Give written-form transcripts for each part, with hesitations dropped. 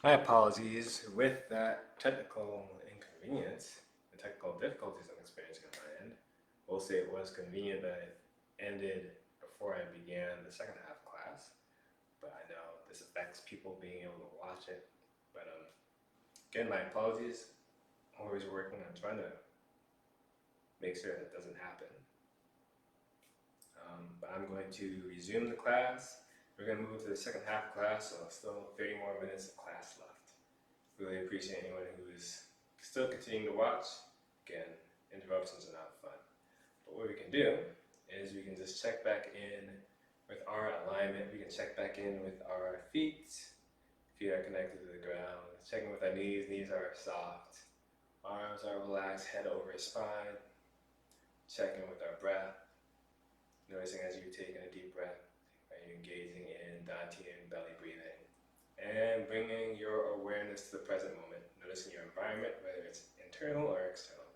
My apologies with that technical inconvenience, the technical difficulties I'm experiencing on my end. We'll say it was convenient that it ended before I began the second half class, but I know this affects people being able to watch it. But again, my apologies. Always working on trying to make sure that doesn't happen. But I'm going to resume the class. We're going to move to the second half class, so still 30 more minutes of class left. Really appreciate anyone who is still continuing to watch. Again, interruptions are not fun. But what we can do is we can just check back in with our alignment. We can check back in with our feet. Feet are connected to the ground. Checking with our knees. Knees are soft. Arms are relaxed, head over spine. Checking with our breath. Noticing as you're taking a deep breath, are you engaging in Dantian belly breathing? And bringing your awareness to the present moment. Noticing your environment, whether it's internal or external.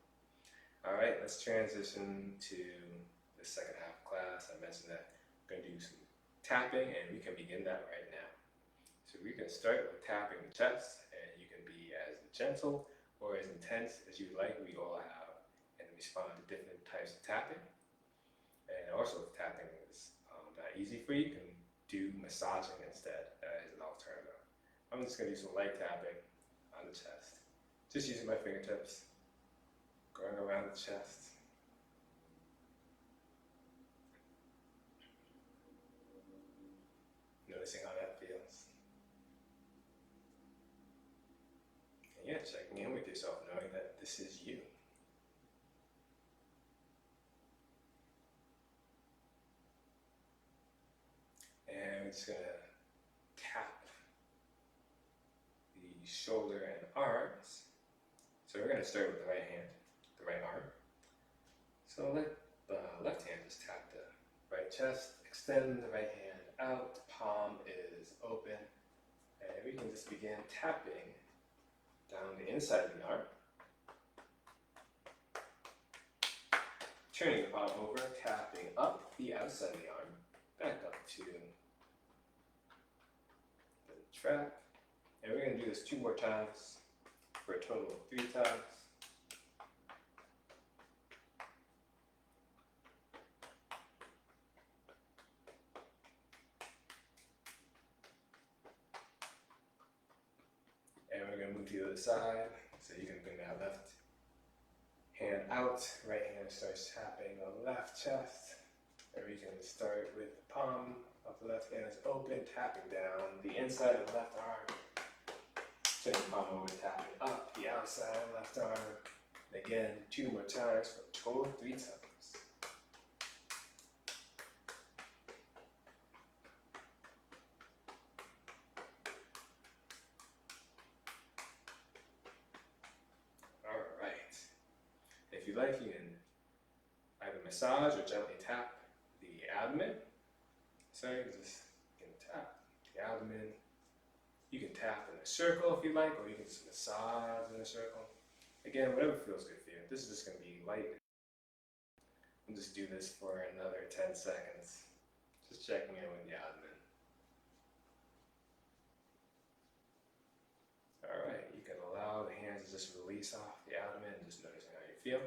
Alright, let's transition to the second half class. I mentioned that we're going to do some tapping, and we can begin that right now. So we can start with tapping the chest, and you can be as gentle or as intense as you like. We all have and respond to different types of tapping. And also, if tapping is not easy for you, you can do massaging instead as an alternative. I'm just going to do some light tapping on the chest. Just using my fingertips, going around the chest. Noticing how that feels. And yeah, checking in with yourself, knowing that this is you. And we're just going to tap the shoulder and arms. So we're going to start with the right hand, the right arm. So let the left hand just tap the right chest, extend the right hand out, palm is open, and we can just begin tapping down the inside of the arm. Turning the palm over, tapping up the outside of the arm, back up to the trap. And we're going to do this 2 more times for a total of 3 times. And we're going to move to the other side. So you can bring that left hand out, right hand starts tapping the left chest. And we can start with the palm of the left hand is open, tapping down the inside of the left arm. Turning the palm over, tapping up the outside of the left arm. And again, 2 more times for a total of 3 times. If you like, you can either massage or gently tap the abdomen. So you can tap the abdomen. You can tap in a circle if you like, or you can just massage in a circle. Again, whatever feels good for you. This is just going to be light. We'll just do this for another 10 seconds. Just checking in with the abdomen. Alright, you can allow the hands to just release off the abdomen, just noticing how you feel.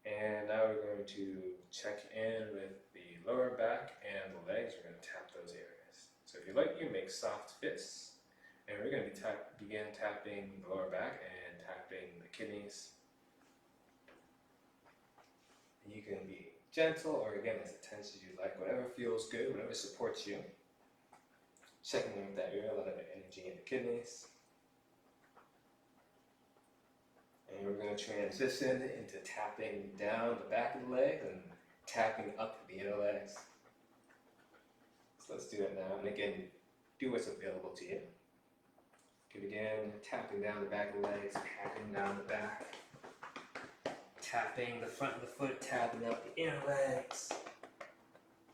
And now we're going to check in with the lower back and the legs. We're going to tap those areas. So if you like, you can make soft fists. And we're going to begin tapping the lower back and tapping the kidneys. And you can be gentle or again as intense as you like, whatever feels good, whatever supports you. Checking in with that area, a lot of energy in the kidneys. And we're going to transition into tapping down the back of the legs and tapping up the inner legs. So let's do that now. And again, do what's available to you. You can begin tapping down the back of the legs, tapping down the back, tapping the front of the foot, tapping up the inner legs.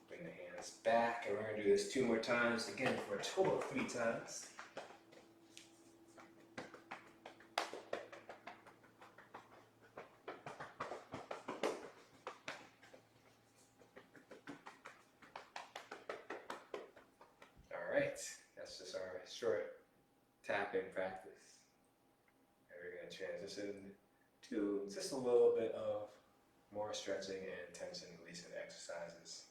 Bring the hands back, and we're going to do this 2 more times, again for a total of 3 times. Alright, that's just our short tapping practice. And we're going to transition to just a little bit of more stretching and tension releasing exercises.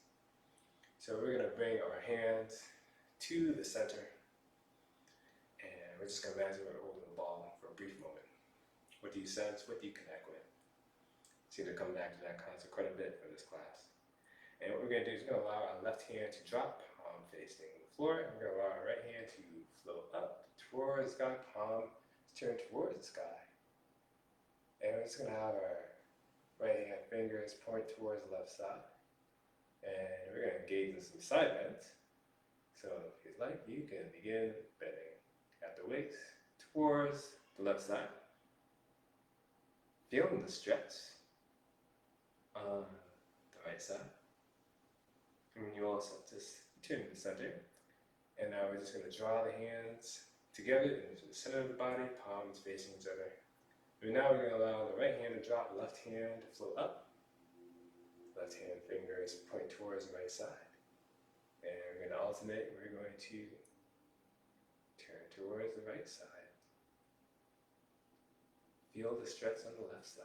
So we're going to bring our hands to the center, and we're just going to imagine we're holding the ball for a brief moment. What do you sense? What do you connect with? Seem to come back to that concept quite a bit for this class. And what we're going to do is we're going to allow our left hand to drop, palm facing the floor, and we're going to allow our right hand to float up towards the sky, palm turn towards the sky. And we're just going to have our right hand fingers point towards the left side. And we're going to engage in some side bends. So if you'd like, you can begin bending at the waist towards the left side. Feeling the stretch on the right side. And you also just turn to the center. And now we're just going to draw the hands together into the center of the body, palms facing each other. And now we're going to allow the right hand to drop, left hand to float up. Left hand fingers point towards the right side. And we're going to alternate. We're going to turn towards the right side. Feel the stretch on the left side.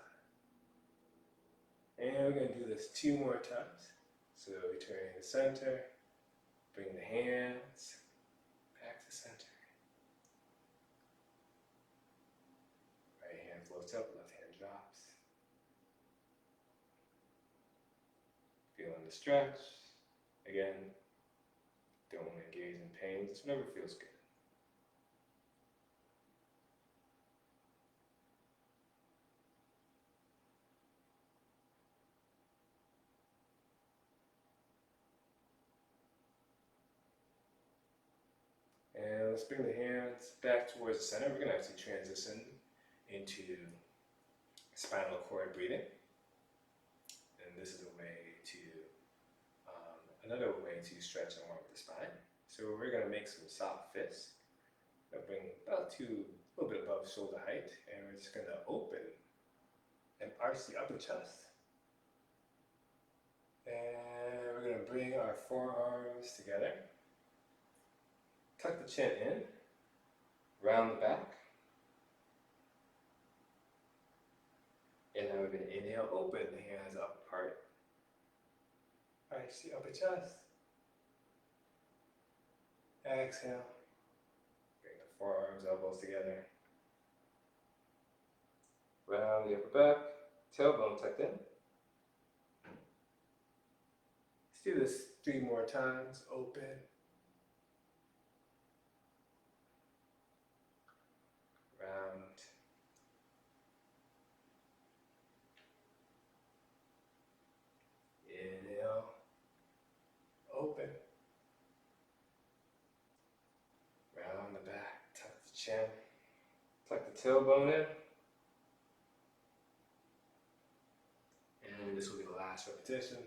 And we're going to do this 2 more times. So we turn to the center, bring the hands back to center. Right hand floats up, left hand drops. Feeling the stretch. Again, don't engage in pain, just whatever feels good. And let's bring the hands back towards the center. We're going to actually transition into spinal cord breathing. And this is a way to, another way to stretch and warm up the spine. So we're going to make some soft fists. We'll bring about to a little bit above shoulder height. And we're just going to open and arch the upper chest. And we're going to bring our forearms together. Tuck the chin in, round the back. And now we're going to inhale, open the hands up apart. Arch the upper chest. Exhale. Bring the forearms, elbows together. Round the upper back, tailbone tucked in. Let's do this 3 more times. Open. Round. Inhale. Open. Round the back. Tuck the chin. Tuck the tailbone in. And this will be the last repetition.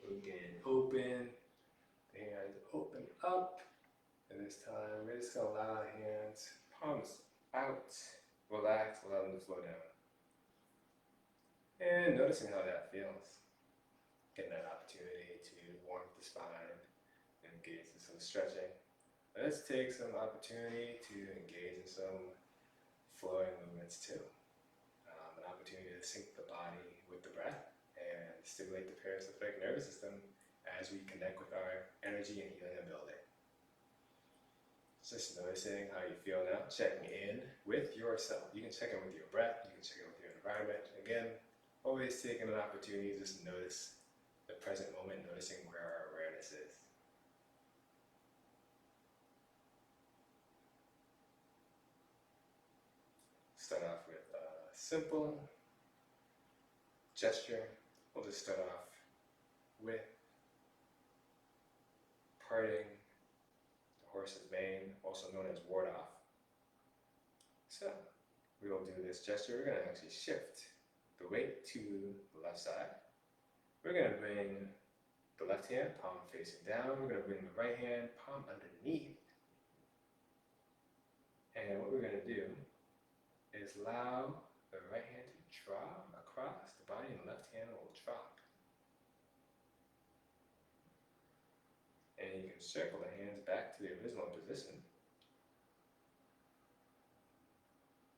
Again, open, the hands open up, and this time we're just going to allow the hands, palms out, relax, allow them to flow down. And noticing how that feels. Getting that opportunity to warm up the spine and engage in some stretching. Let's take some opportunity to engage in some flowing movements too. An opportunity to sync the body with the breath and stimulate the parasympathetic nervous system as we connect with our energy and healing ability. Just noticing how you feel now, checking in with yourself. You can check in with your breath, you can check in with your environment. Again, always taking an opportunity just to notice the present moment, noticing where our awareness is. Start off with a simple gesture. We'll just start off with parting the horse's mane, also known as ward off. So we will do this gesture. We're going to actually shift the weight to the left side. We're going to bring the left hand, palm facing down. We're going to bring the right hand, palm underneath. And what we're going to do is allow the draw across the body, and the left hand will drop. And you can circle the hands back to the original position.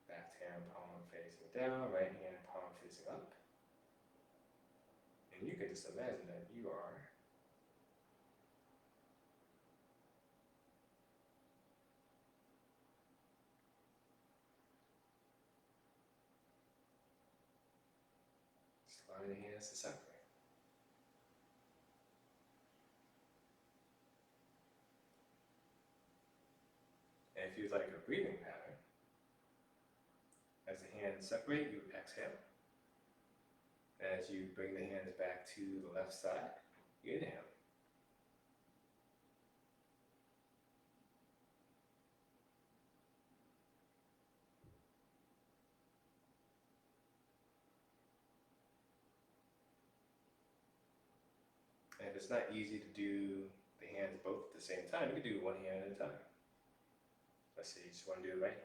Left hand palm facing down, right hand palm facing up. And you can just imagine that you are sliding the hands to separate. And if you'd like a breathing pattern, as the hands separate, you exhale. As you bring the hands back to the left side, you inhale. And if it's not easy to do the hands both at the same time, you can do one hand at a time. Let's say you just want to do the right hand.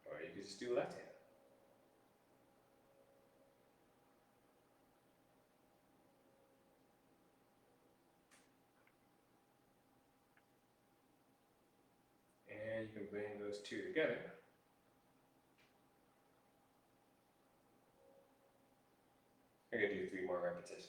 Or you could just do left hand. And you can bring those two together. We're going to do 3 more repetitions.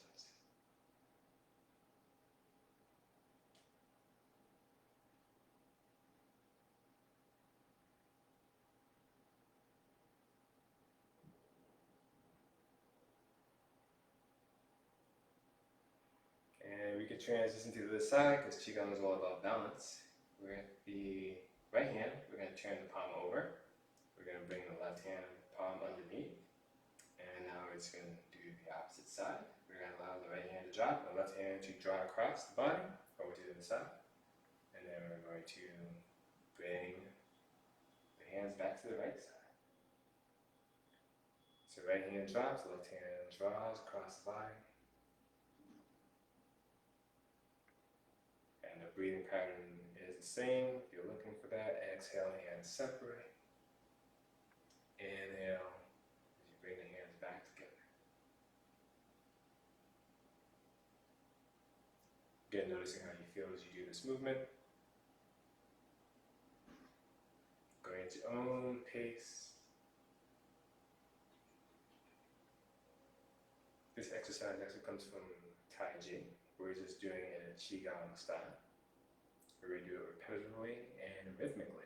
And we could transition to the side because Qigong is all about balance. We're at the right hand, we're going to turn the palm over. We're going to bring the left hand palm underneath. And now we're just going to do the opposite side. We're going to allow the right hand to drop, the left hand to draw across the body over to the other side. And then we're going to bring the hands back to the right side. So right hand drops, left hand draws across the body. And the breathing pattern is the same. If you're looking for that, exhale, hands separate. Inhale as you bring the hands back together. Again, noticing how you feel as you do this movement. Going at your own pace. This exercise actually comes from Tai Chi. We're just doing it in a Qigong style. We're going to do it repetitively and rhythmically.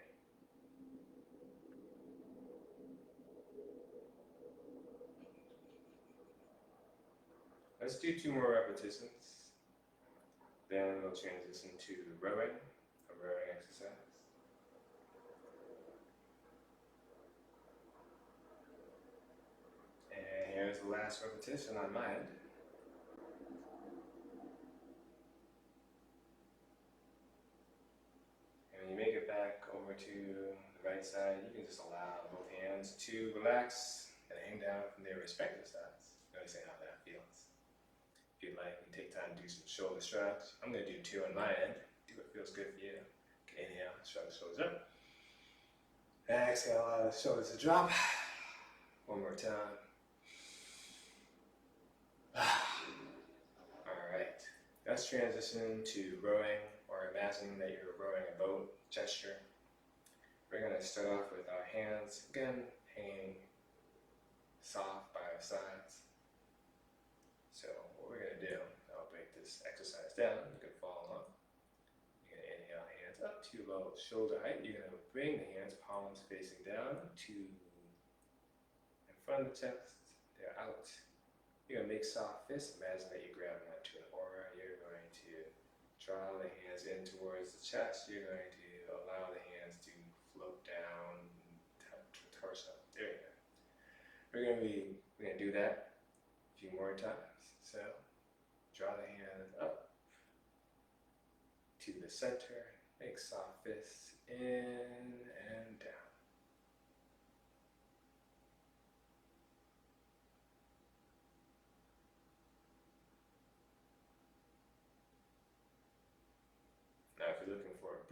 Let's do 2 more repetitions. Then we'll transition to rowing, a rowing exercise. And here's the last repetition on my end. And when you make it back over to the right side, you can just allow both hands to relax and hang down from their respective sides. Noticing how that feels. If you'd like, you take time to do some shoulder shrugs. I'm going to do 2 on my end. Do what feels good for you. Okay, inhale, shrug the shoulders up. Exhale, allow the shoulders to drop. One more time. Alright, let's transition to rowing, or imagining that you're rowing a boat gesture. We're going to start off with our hands, again, hanging soft by our sides. So what we're going to do, I'll break this exercise down. You can follow along. You're going to inhale, hands up to low shoulder height. You're going to bring the hands, palms facing down to in front of the chest. They're out. You're going to make soft fists. Imagine that you're grabbing onto an aura. You're going to draw the hands in towards the chest. You're going to allow the hands to float down to the torso. There you go. We're going to do that a few more times. So, draw the hands up to the center, make soft fists in and down.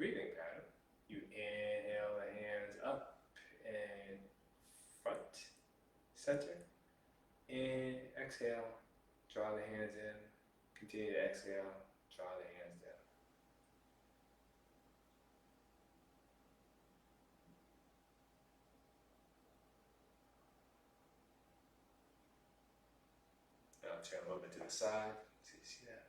breathing pattern. You inhale the hands up and front, center. In, exhale, draw the hands in. Continue to exhale, draw the hands down. Now turn a little bit to the side so you see that.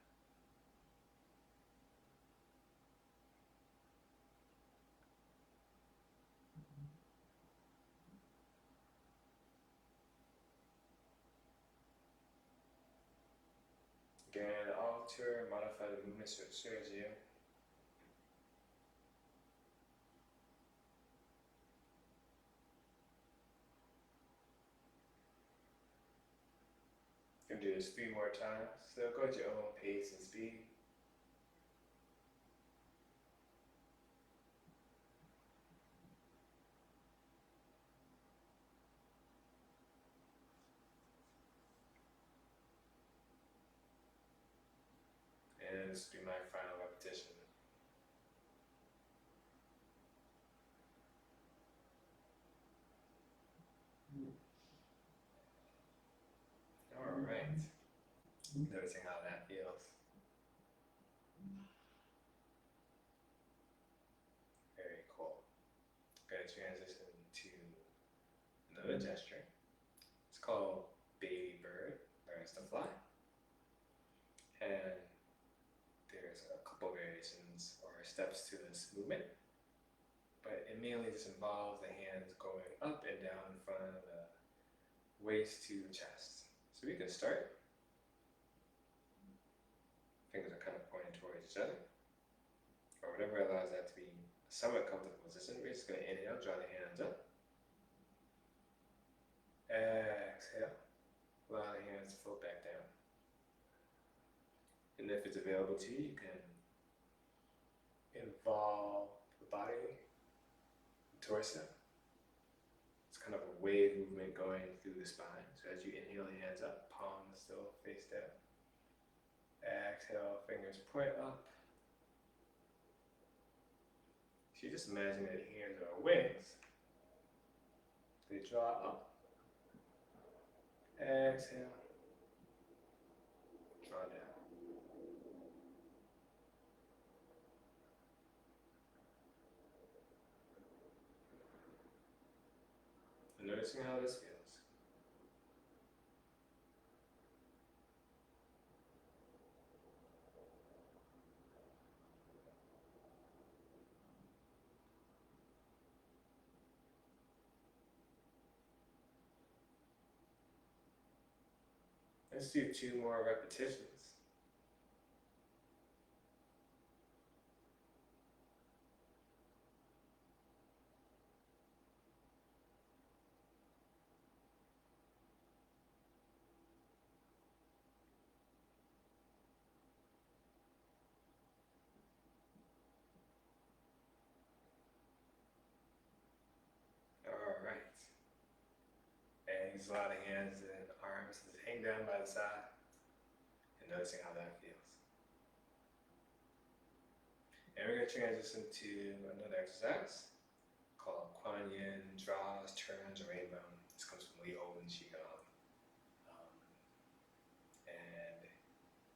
Again, alter, modify the movement so it serves you. You can do this 3 more times. So go at your own pace and speed. And this will be my final repetition. Alright. Noticing how that feels. Very cool. Going to transition to another gesture. It's called Baby Bird Learns to Fly. And there's a couple variations or steps to this movement. But it mainly just involves the hands going up and down in front of the waist to the chest. So we can start. Fingers are kind of pointing towards each other, or whatever allows that to be a somewhat comfortable position. We're just going to inhale, draw the hands up. Exhale, allow the hands to float back down. And if it's available to you, you can involve the body, the torso. It's kind of a wave movement going through the spine. So as you inhale, the hands up, palms still face down. Exhale, fingers point up. So you just imagine that the hands are wings. They draw up. Exhale. Draw down. And noticing how this feels. Let's do 2 more repetitions. Alright. And use a lot of hands and arms to hang down by the side. And noticing how that feels. And we're going to transition to another exercise called Kuan Yin, draws, turns, rainbow. This comes from Leo and Qigong. And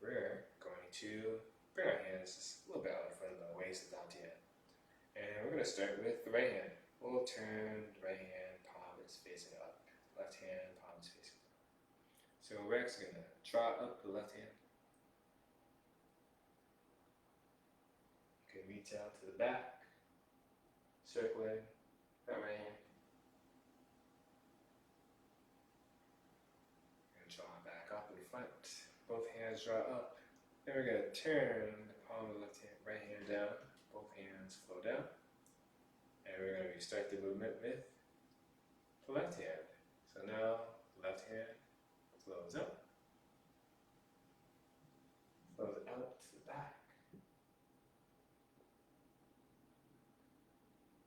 we're going to bring our hands just a little bit out in front of the waist without the end. And we're going to start with the right hand. We'll turn the right hand, palm is facing up. Left hand, palm is facing down. So we're actually going to draw up the left hand. You can reach out to the back, circling that right hand. And draw back up in front. Both hands draw up. Then we're going to turn the palm of the left hand, right hand down. Both hands flow down. And we're going to restart the movement with the left hand. So now, left hand flows up, flows out to the back.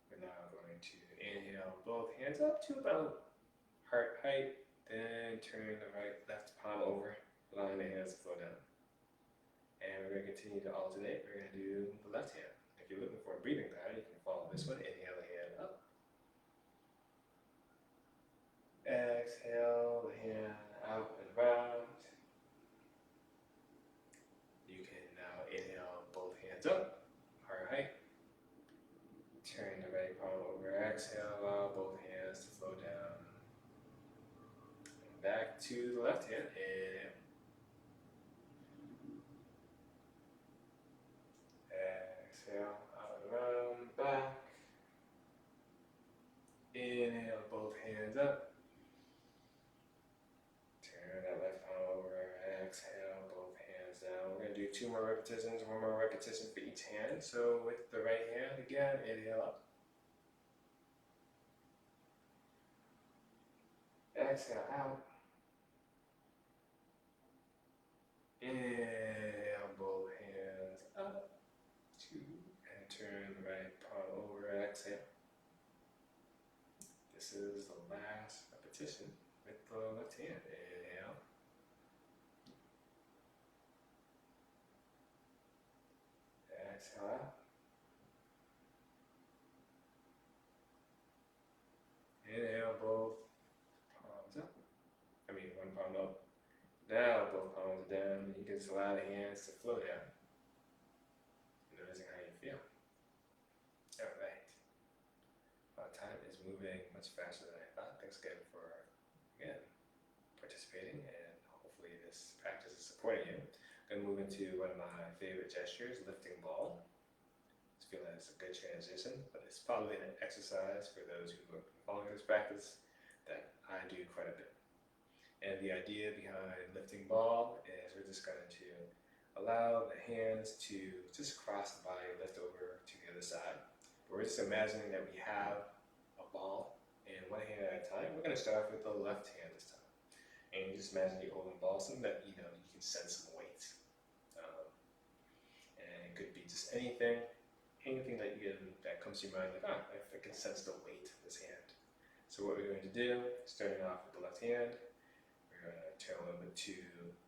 We're now going to inhale both hands up to about heart height, then turn the left palm over, allowing the hands to flow down. And we're going to continue to alternate. We're going to do the left hand. If if you're looking for a breathing pattern, you can follow this one. Inhale the hand up. Exhale the hand out and round. You can now inhale both hands up, heart height. Turn the right palm over, exhale, allow both hands to flow down. And back to the left hand, inhale. Exhale, out and around, back. Inhale, both hands up. Turn that left palm over, exhale, both hands down. We're going to do 2 more repetitions, 1 more repetition for each hand. So with the right hand, again, inhale up. Exhale out. Inhale, both hands up. 2, and turn the right palm over, exhale. This is the last repetition with the left hand. Inhale. Exhale out. Inhale, both palms up. One palm up. Now both palms down. You can just allow the hands to flow down. Noticing how you feel. Alright. Time is moving much faster than I thought. Thanks again for, participating, and hopefully this practice is supporting you. I'm going to move into one of my favorite gestures, lifting ball. I feel that it's a good transition, but it's probably an exercise for those who are following this practice that I do quite a bit. And the idea behind lifting ball is we're just going to allow the hands to just cross the body, lift over to the other side. But we're just imagining that we have a ball, and one hand at a time. We're going to start with the left hand this time. And you just imagine you're holding a ball, something that you can sense some weight. And it could be just anything that comes to your mind, like, I can sense the weight of this hand. So what we're going to do, starting off with the left hand, we're going to turn a little bit to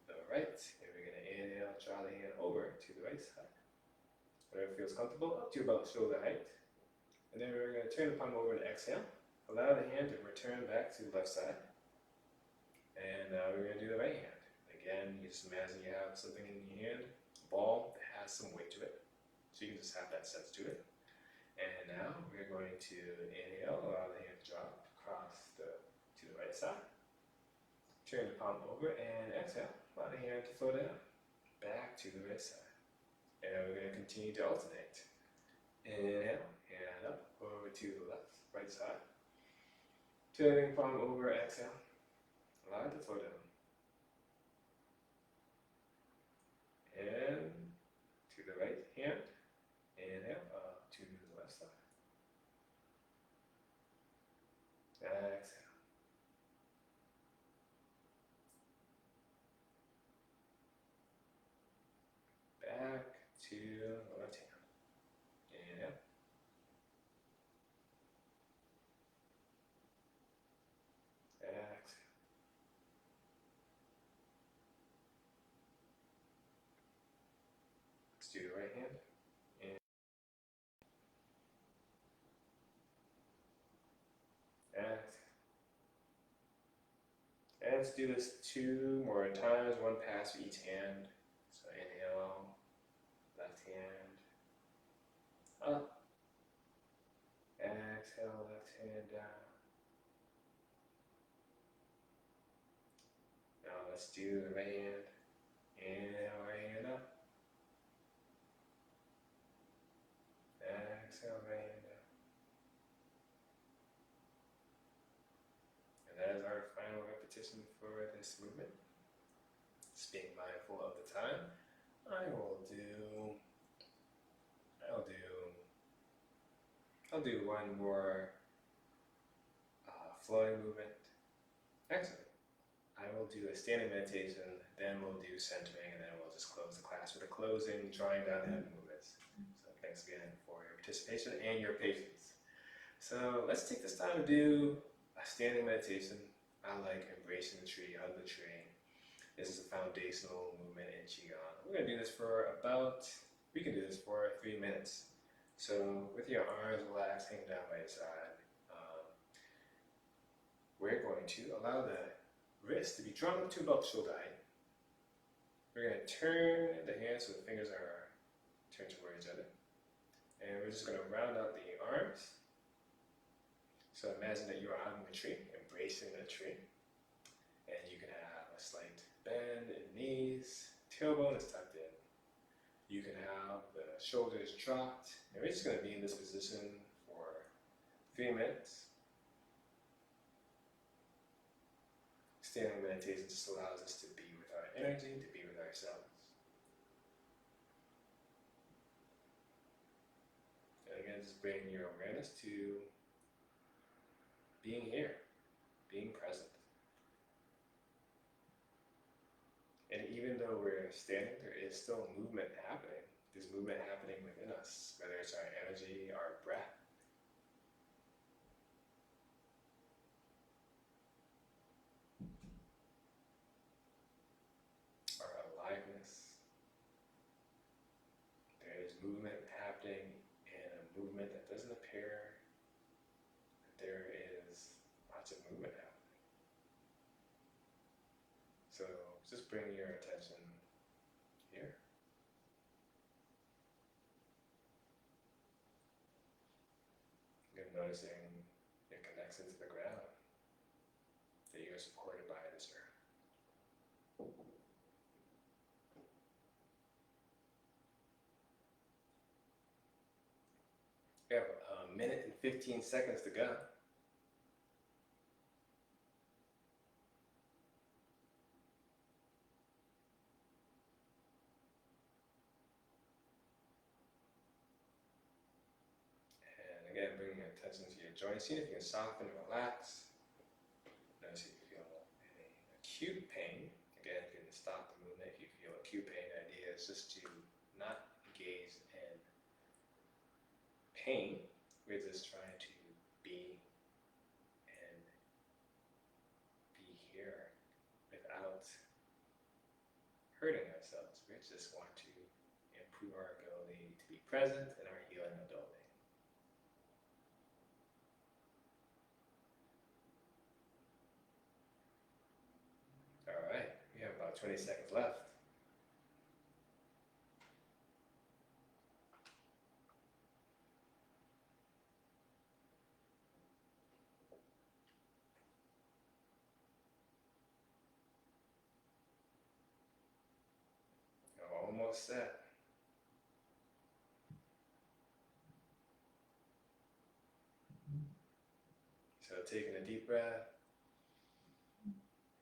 the right, and we're going to inhale, draw the hand over to the right side. Whatever feels comfortable, up to about shoulder height. And then we're going to turn the palm over and exhale. Allow the hand to return back to the left side. And now we're going to do the right hand. Again, you just imagine you have something in your hand, a ball that has some weight to it. So you can just have that sense to it. And now we're going to inhale, allow the hand to drop across to the right side. Turn the palm over and exhale, allow the hand to flow down, back to the right side. And we're going to continue to alternate. Inhale, hand up, over to the left, right side. Turning palm over, exhale, allow it to flow down. And to the right hand, inhale, up to the left side. Exhale. Back to the left hand. Inhale. Exhale. Let's do the right hand. And let's do this 2 more times, 1 pass for each hand. So inhale, left hand, up. Exhale, left hand down. Now let's do the right hand. Inhale, right hand up. Exhale, right hand down. And that is our final repetition for this movement. Just being mindful of the time. I'll do 1 more flowing movement. Actually, I will do a standing meditation, then we'll do centering, and then we'll just close the class with a closing, drawing down the head movements. So thanks again for your participation and your patience. So let's take this time to do a standing meditation. I like embracing the tree, hug the tree. This is a foundational movement in Qigong. We're going to do this for we can do this for 3 minutes. So with your arms relaxed, hanging down by your side, we're going to allow the wrist to be drawn up to about shoulder height. We're going to turn the hands so the fingers are turned toward each other. And we're just going to round out the arms. So imagine that you are hugging a tree, embracing the tree. And you can have a slight bend in knees, tailbone is tucked in. You can have the shoulders dropped. And we're just going to be in this position for 3 minutes. Standing meditation just allows us to be with our energy, to be with ourselves. And again, just bring your awareness to being here, being present. And even though we're standing, there is still movement happening. There's movement happening within us, whether it's our energy, our breath. Our aliveness. There is movement happening, and a movement that doesn't appear that there is lots of movement happening. So just bring your attention here. You're noticing your connection to the ground, that you're supported by this earth. We have 1 minute and 15 seconds to go. And again, bring your attention to your joints. See if you can soften and relax. Notice if you feel any acute pain. Again, you can stop the movement if you feel acute pain. The idea is just to not engage in pain. We're just trying to be and be here without hurting ourselves. We just want to improve our ability to be present in our healing ability. All right, we have about 20 seconds left. Almost set. So taking a deep breath.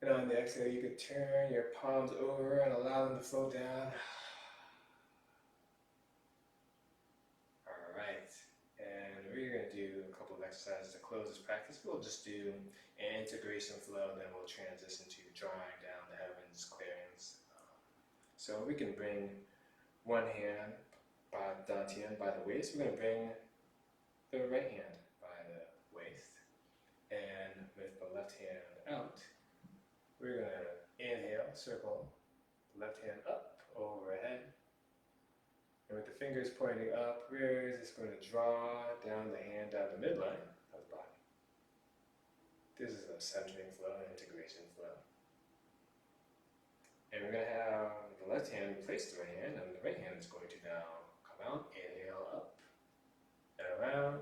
And on the exhale, you can turn your palms over and allow them to float down. All right. And we're going to do a couple of exercises to close this practice. We'll just do an integration flow, and then we'll transition to drawing down the heavens, clearings. So we can bring one hand by dantian, by the waist. We're going to bring the right hand by the waist. And with the left hand out, we're going to inhale, circle the left hand up, overhead. And with the fingers pointing up, we're just going to draw down the hand down the midline of the body. This is a centering flow, an integration flow. And we're going to have the left hand replace the right hand, and the right hand is going to now come out, inhale up and around.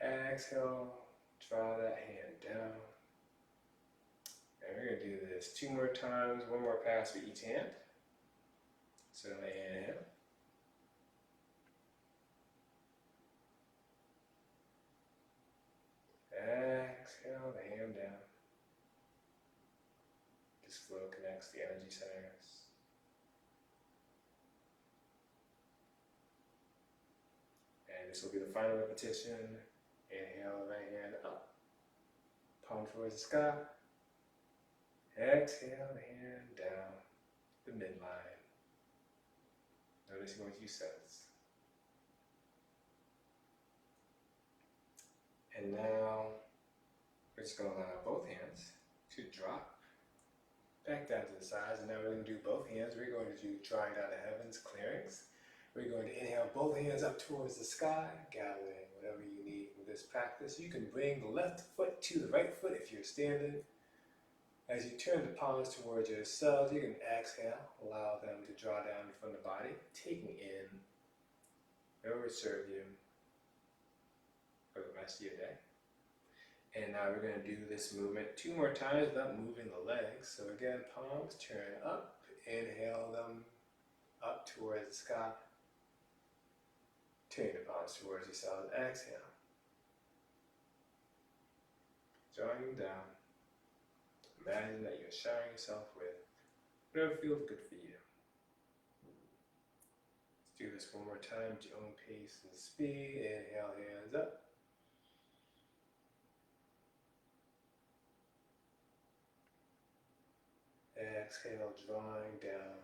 Exhale, draw that hand down. And we're going to do this 2 more times, 1 more pass for each hand. So inhale. Exhale, the hand down. This flow connects the energy centers. And this will be the final repetition. Inhale, the right hand up. Palm towards the sky. Exhale, the hand down the midline. Noticing what you sense. And now we're just going to allow both hands to drop back down to the sides. And now we're going to do both hands. We're going to do drawing down the heavens, clearings. We're going to inhale both hands up towards the sky, gathering whatever you need with this practice. You can bring the left foot to the right foot if you're standing. As you turn the palms towards yourselves, you can exhale, allow them to draw down from the body, taking in whatever would serve you for the rest of your day. And now we're going to do this movement 2 more times without moving the legs. So again, palms turn up, inhale them up towards the sky. Turn the palms towards yourself, exhale. Drawing them down. Imagine that you're showering yourself with whatever feels good for you. Let's do this one more time at your own pace and speed. Inhale, hands up. Exhale, drawing down.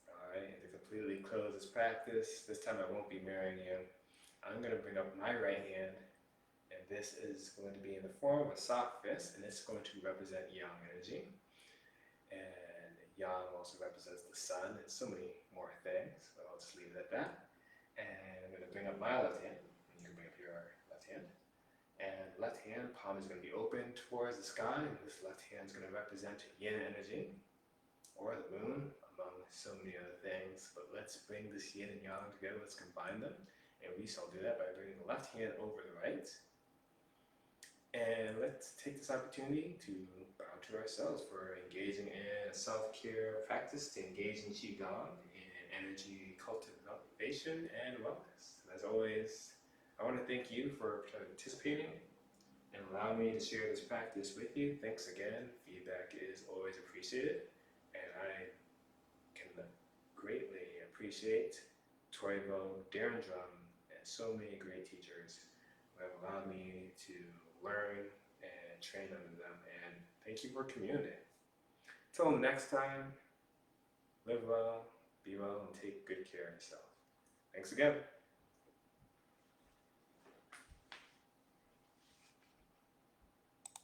Alright, to completely close this practice, this time I won't be mirroring you. I'm going to bring up my right hand, and this is going to be in the form of a soft fist, and it's going to represent yang energy. And yang also represents the sun and so many more things, but I'll just leave it at that. And I'm going to bring up my left hand. You can bring up your left hand. And left hand, palm is going to be open towards the sky, and this left hand is going to represent yin energy, or the moon, among so many other things. But let's bring this yin and yang together, let's combine them. And we shall do that by bringing the left hand over the right. And let's take this opportunity to bow to ourselves for engaging in a self-care practice, to engage in Qigong, in energy cultivation and wellness. As always, I want to thank you for participating and allowing me to share this practice with you. Thanks again. Feedback is always appreciated, and I can greatly appreciate Toivo, Darren Drum, and so many great teachers who have allowed me to learn and train under them, and thank you for community. Until next time, live well, be well, and take good care of yourself. Thanks again.